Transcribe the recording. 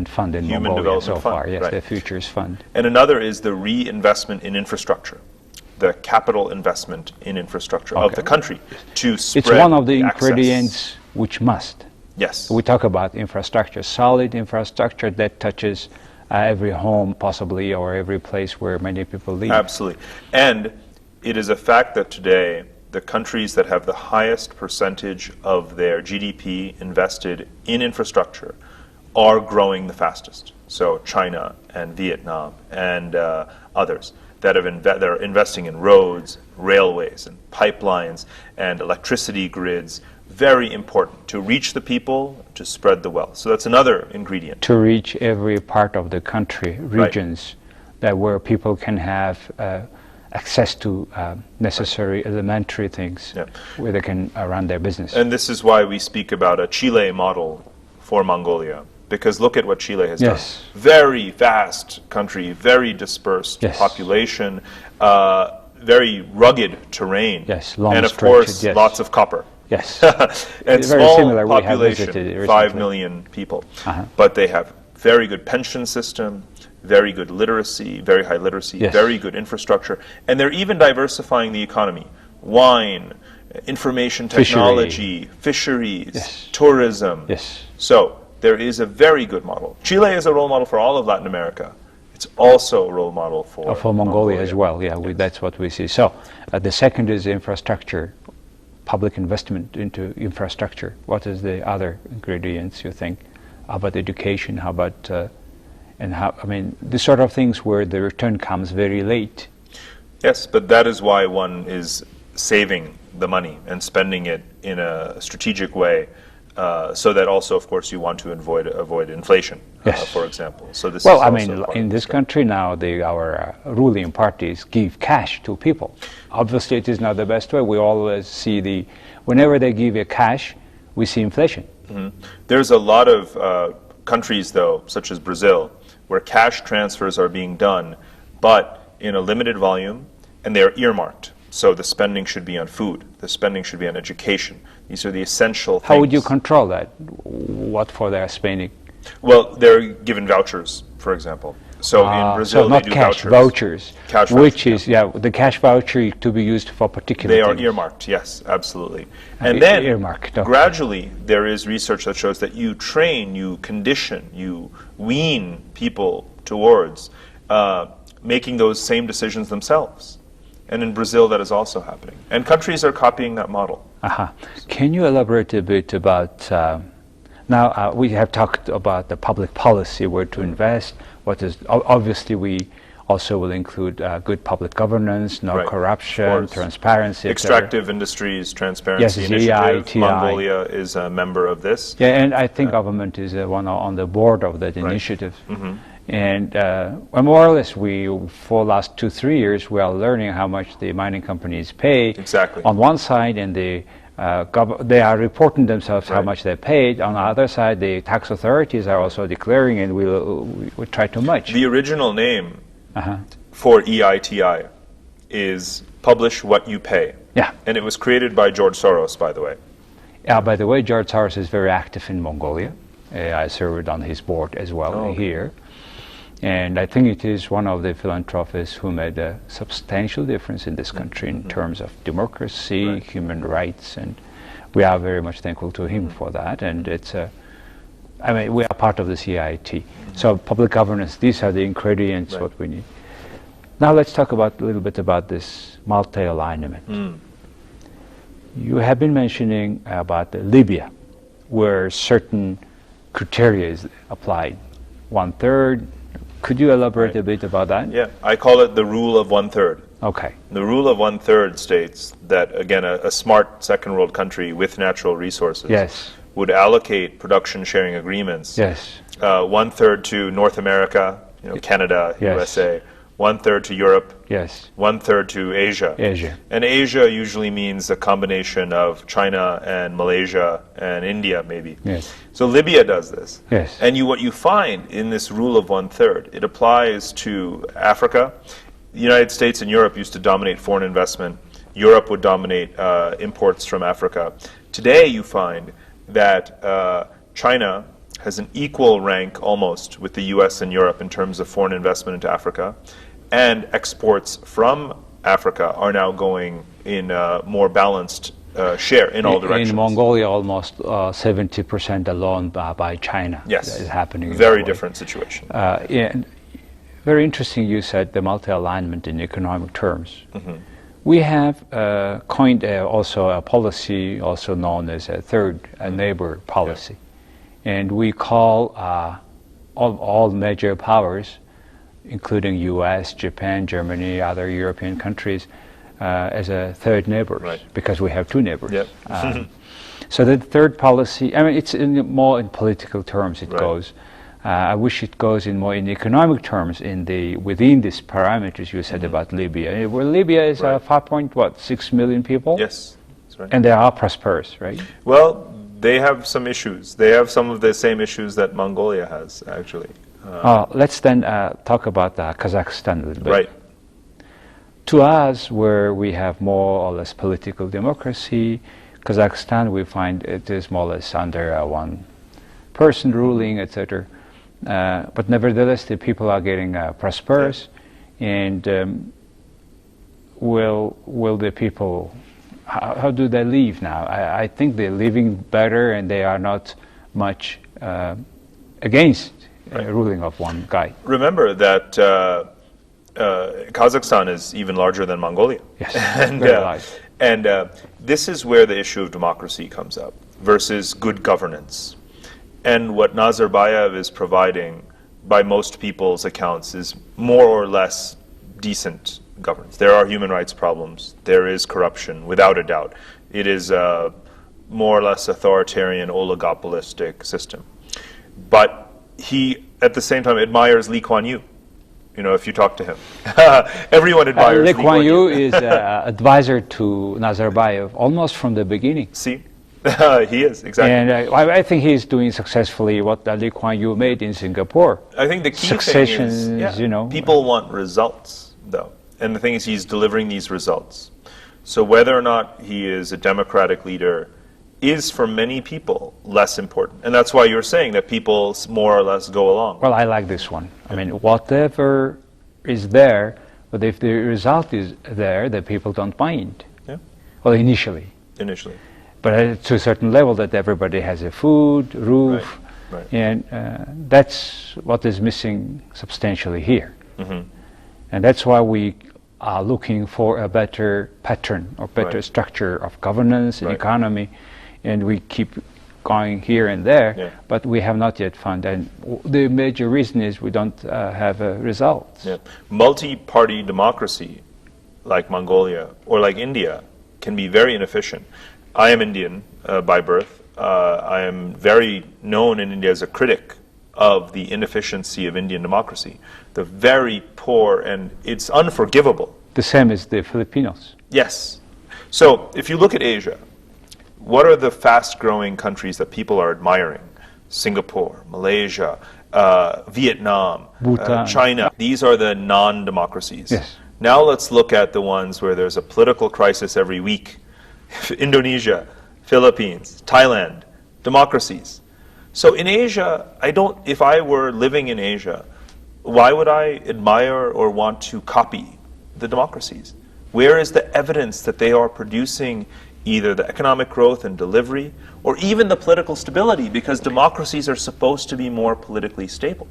Development Fund in Mongolia so far. Yes, the Futures Fund. And another is the reinvestment in infrastructure, the capital investment in infrastructure of the country to spread It's one of the access. ingredients which must. Yes. We talk about infrastructure, solid infrastructure that touches every home possibly, or every place where many people live. Absolutely. And it is a fact that today the countries that have the highest percentage of their GDP invested in infrastructure are growing the fastest. So China and Vietnam and others that are investing in roads, railways, and pipelines and electricity grids. Very important to reach the people, to spread the wealth. So that's another ingredient. To reach every part of the country, regions that where people can have access to necessary elementary things, where they can run their business. And this is why we speak about a Chile model for Mongolia. Because look at what Chile has done. Very vast country, very dispersed population, very rugged terrain, long and of course lots of copper. Yes. And very small similar. population, 5 million people. But they have very good pension system, very good literacy, very high literacy, very good infrastructure, and they're even diversifying the economy. Wine, information technology, fisheries, tourism. So there is a very good model. Chile is a role model for all of Latin America. It's also a role model for Mongolia as well. That's what we see. So the second is infrastructure. Public investment into infrastructure. What is the other ingredients you think? How about education? How about the sort of things where the return comes very late. Yes, but that is why one is saving the money and spending it in a strategic way, so that also, of course, you want to avoid inflation, for example. So this in this country now, our ruling parties give cash to people. Obviously, it is not the best way. We always see whenever they give you cash, we see inflation. There's a lot of countries, though, such as Brazil, where cash transfers are being done, but in a limited volume, and they're earmarked. So the spending should be on food. The spending should be on education. These are the essential things. How would you control that? What for their spending? Well, they're given vouchers, for example. So in Brazil, not they do cash, vouchers. Cash which is, the cash voucher to be used for particular They things. are earmarked, yes, absolutely. And then gradually there is research that shows that you train, you condition, you wean people towards making those same decisions themselves. And in Brazil, that is also happening. And countries are copying that model. Can you elaborate a bit about, now we have talked about the public policy, where to invest, obviously we also will include good public governance, no corruption, transparency, extractive industries, transparency initiative. Mongolia is a member of this. And I think government is one on the board of that initiative. And more or less, for the last 2-3 years, we are learning how much the mining companies pay. On one side, and they are reporting themselves how much they paid. On the other side, the tax authorities are also declaring, and we try too much. The original name for EITI is Publish What You Pay. And it was created by George Soros, by the way. By the way, George Soros is very active in Mongolia. I served on his board as well here. And I think it is one of the philanthropists who made a substantial difference in this country in terms of democracy, human rights, and we are very much thankful to him for that. And it's we are part of the CIT. So public governance, these are the ingredients what we need. Now let's talk a little bit about this multi-alignment. You have been mentioning about Libya, where certain criteria is applied. 1/3. Could you elaborate a bit about that? Yeah, I call it the rule of 1/3. Okay. The rule of 1/3 states that, again, a smart second world country with natural resources would allocate production sharing agreements. 1/3 to North America, Canada, USA. 1/3 to Europe. 1/3 to Asia. And Asia usually means a combination of China and Malaysia and India, maybe. So Libya does this. And what you find in this rule of 1/3, it applies to Africa. The United States and Europe used to dominate foreign investment. Europe would dominate imports from Africa. Today you find that China has an equal rank almost with the US and Europe in terms of foreign investment into Africa, and exports from Africa are now going in a more balanced share in all directions. In Mongolia, almost 70% alone by China. Yes, is happening. Very different situation. Very interesting. You said the multi-alignment in economic terms. We have coined also a policy, also known as a third neighbor policy, and we call all major powers, including U.S., Japan, Germany, other European countries, as a third neighbors, because we have two neighbors. So the third policy, I mean, it's more in political terms it goes. I wish it goes in more in economic terms within these parameters you said about Libya. Well, Libya is 5.6 million people. Yes, that's right. And they are prosperous, right? Well, they have some issues. They have some of the same issues that Mongolia has, actually. Let's then talk about Kazakhstan a little bit. Right. To us, where we have more or less political democracy, Kazakhstan, we find it is more or less under one person ruling, etc. But nevertheless, the people are getting prosperous, and will the people? How do they live now? I think they're living better, and they are not much against ruling of one guy. Remember that Kazakhstan is even larger than Mongolia. Yes, very large. And this is where the issue of democracy comes up versus good governance. And what Nazarbayev is providing, by most people's accounts, is more or less decent governance. There are human rights problems. There is corruption, without a doubt. It is a more or less authoritarian, oligopolistic system. But he, at the same time, admires Lee Kuan Yew. You know, if you talk to him. Everyone admires Lee Kuan Yew is advisor to Nazarbayev almost from the beginning. See? He is, exactly. And I think he's doing successfully what Lee Kuan Yew made in Singapore. I think the key thing is, you know, people want results, though. And the thing is, he's delivering these results. So whether or not he is a democratic leader is, for many people, less important. And that's why you're saying that people more or less go along. Well, I like this one. I mean, whatever is there, but if the result is there, the people don't mind. Yeah. Well, initially. Initially. But to a certain level, that everybody has a food, roof, and that's what is missing substantially here. And that's why we are looking for a better pattern or better structure of governance and economy, and we keep going here and there, but we have not yet found. And the major reason is we don't have results. Yeah. Multi-party democracy, like Mongolia or like India, can be very inefficient. I am Indian by birth. I am very known in India as a critic of the inefficiency of Indian democracy. The very poor, and it's unforgivable. The same as the Filipinos. Yes. So if you look at Asia, what are the fast-growing countries that people are admiring? Singapore, Malaysia, Vietnam, China. These are the non-democracies. Yes. Now let's look at the ones where there's a political crisis every week. Indonesia, Philippines, Thailand, democracies. So in Asia, if I were living in Asia, why would I admire or want to copy the democracies? Where is the evidence that they are producing either the economic growth and delivery, or even the political stability, because democracies are supposed to be more politically stable?